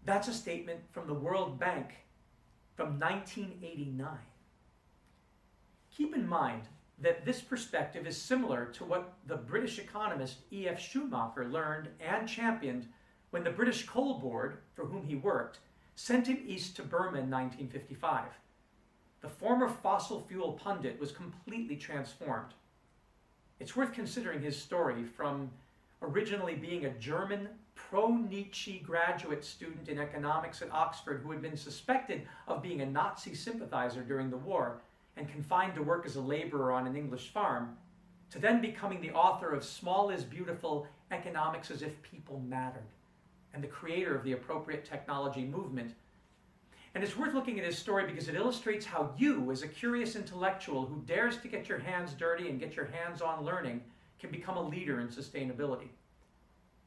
That's a statement from the World Bank from 1989. Keep in mind that this perspective is similar to what the British economist E.F. Schumacher learned and championed when the British Coal Board, for whom he worked, sent him east to Burma in 1955. The former fossil fuel pundit was completely transformed. It's worth considering his story from originally being a German pro-Nietzsche graduate student in economics at Oxford who had been suspected of being a Nazi sympathizer during the war and confined to work as a laborer on an English farm, to then becoming the author of Small is Beautiful, Economics as If People Mattered, and the creator of the Appropriate Technology movement. And it's worth looking at his story because it illustrates how you, as a curious intellectual who dares to get your hands dirty and get your hands on learning, can become a leader in sustainability.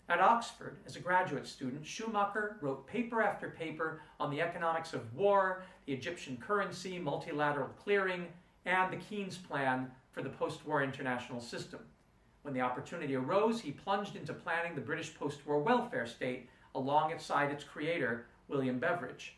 At Oxford, as a graduate student, Schumacher wrote paper after paper on the economics of war, the Egyptian currency, multilateral clearing, and the Keynes plan for the post-war international system. When the opportunity arose, he plunged into planning the British post-war welfare state alongside its creator, William Beveridge.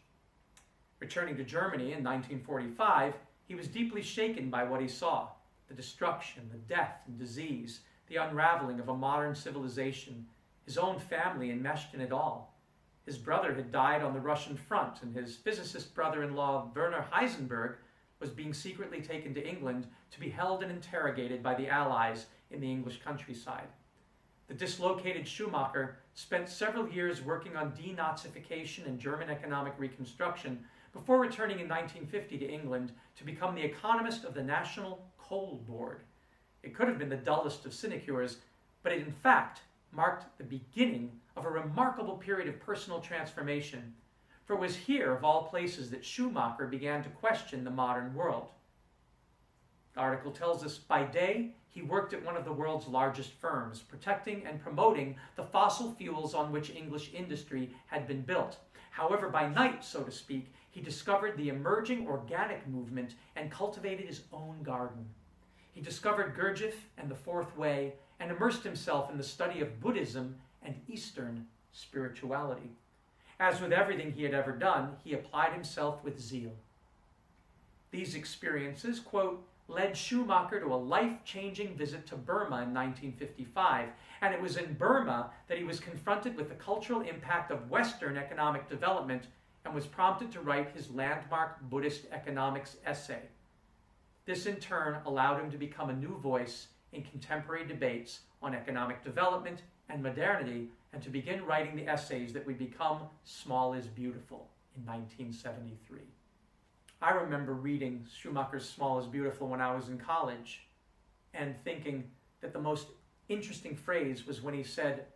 Returning to Germany in 1945, he was deeply shaken by what he saw: the destruction, the death and disease, the unraveling of a modern civilization, his own family enmeshed in it all. His brother had died on the Russian front, and his physicist brother-in-law, Werner Heisenberg, was being secretly taken to England to be held and interrogated by the Allies in the English countryside. The dislocated Schumacher spent several years working on denazification and German economic reconstruction before returning in 1950 to England to become the economist of the National Coal Board. It could have been the dullest of sinecures, but it in fact marked the beginning of a remarkable period of personal transformation, for it was here, of all places, that Schumacher began to question the modern world. The article tells us by day, he worked at one of the world's largest firms, protecting and promoting the fossil fuels on which English industry had been built. However, by night, so to speak, he discovered the emerging organic movement and cultivated his own garden. He discovered Gurdjieff and the Fourth Way and immersed himself in the study of Buddhism and Eastern spirituality. As with everything he had ever done, he applied himself with zeal. These experiences, quote, led Schumacher to a life-changing visit to Burma in 1955, and it was in Burma that he was confronted with the cultural impact of Western economic development and was prompted to write his landmark Buddhist economics essay. This in turn allowed him to become a new voice in contemporary debates on economic development and modernity, and to begin writing the essays that would become Small is Beautiful in 1973. I remember reading Schumacher's Small is Beautiful when I was in college and thinking that the most interesting phrase was when he said,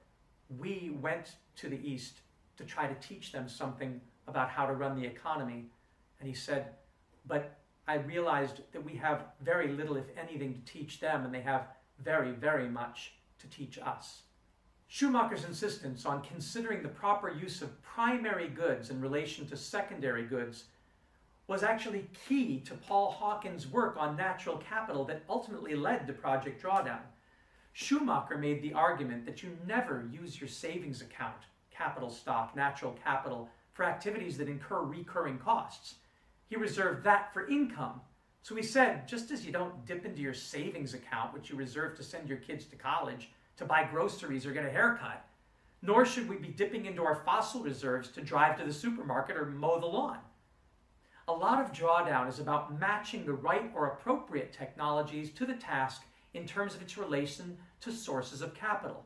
"We went to the East to try to teach them something about how to run the economy." And he said, "But I realized that we have very little, if anything, to teach them, and they have very, very much to teach us." Schumacher's insistence on considering the proper use of primary goods in relation to secondary goods was actually key to Paul Hawken's work on natural capital that ultimately led to Project Drawdown. Schumacher made the argument that you never use your savings account, capital stock, natural capital, for activities that incur recurring costs. He reserved that for income. So he said, just as you don't dip into your savings account, which you reserve to send your kids to college, to buy groceries or get a haircut, nor should we be dipping into our fossil reserves to drive to the supermarket or mow the lawn. A lot of drawdown is about matching the right or appropriate technologies to the task in terms of its relation to sources of capital.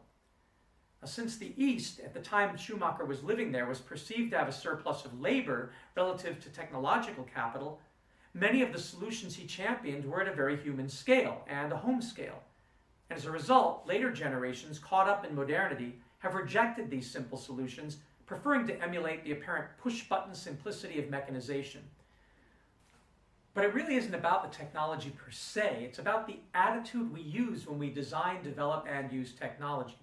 Now, since the East, at the time Schumacher was living there, was perceived to have a surplus of labor relative to technological capital, many of the solutions he championed were at a very human scale and a home scale. And as a result, later generations caught up in modernity have rejected these simple solutions, preferring to emulate the apparent push-button simplicity of mechanization. But it really isn't about the technology per se. It's about the attitude we use when we design, develop, and use technology.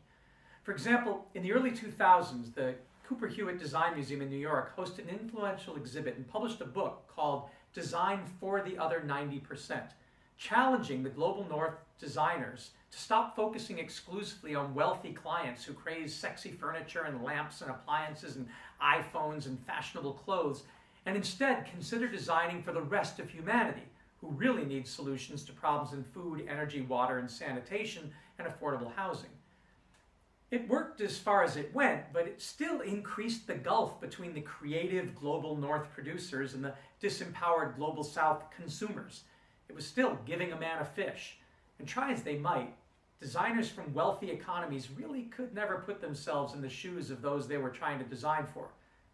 For example, in the early 2000s, the Cooper Hewitt Design Museum in New York hosted an influential exhibit and published a book called Design for the Other 90%, challenging the Global North designers to stop focusing exclusively on wealthy clients who crave sexy furniture and lamps and appliances and iPhones and fashionable clothes, and instead consider designing for the rest of humanity, who really needs solutions to problems in food, energy, water, and sanitation, and affordable housing. It worked as far as it went, but it still increased the gulf between the creative Global North producers and the disempowered Global South consumers. It was still giving a man a fish, and try as they might, designers from wealthy economies really could never put themselves in the shoes of those they were trying to design for.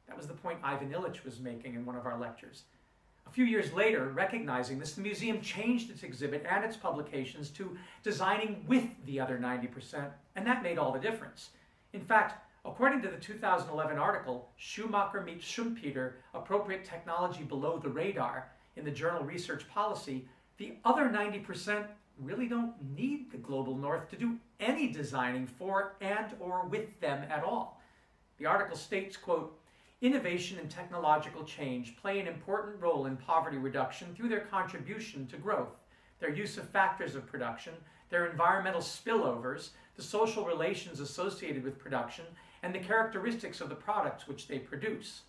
That was the point Ivan Illich was making in one of our lectures. A few years later, recognizing this, the museum changed its exhibit and its publications to designing with the other 90%, and that made all the difference. In fact, according to the 2011 article, Schumacher meets Schumpeter, Appropriate Technology Below the Radar, in the journal Research Policy, the other 90% really don't need the Global North to do any designing for and or with them at all. The article states, quote, "Innovation and technological change play an important role in poverty reduction through their contribution to growth, their use of factors of production, their environmental spillovers, the social relations associated with production, and the characteristics of the products which they produce.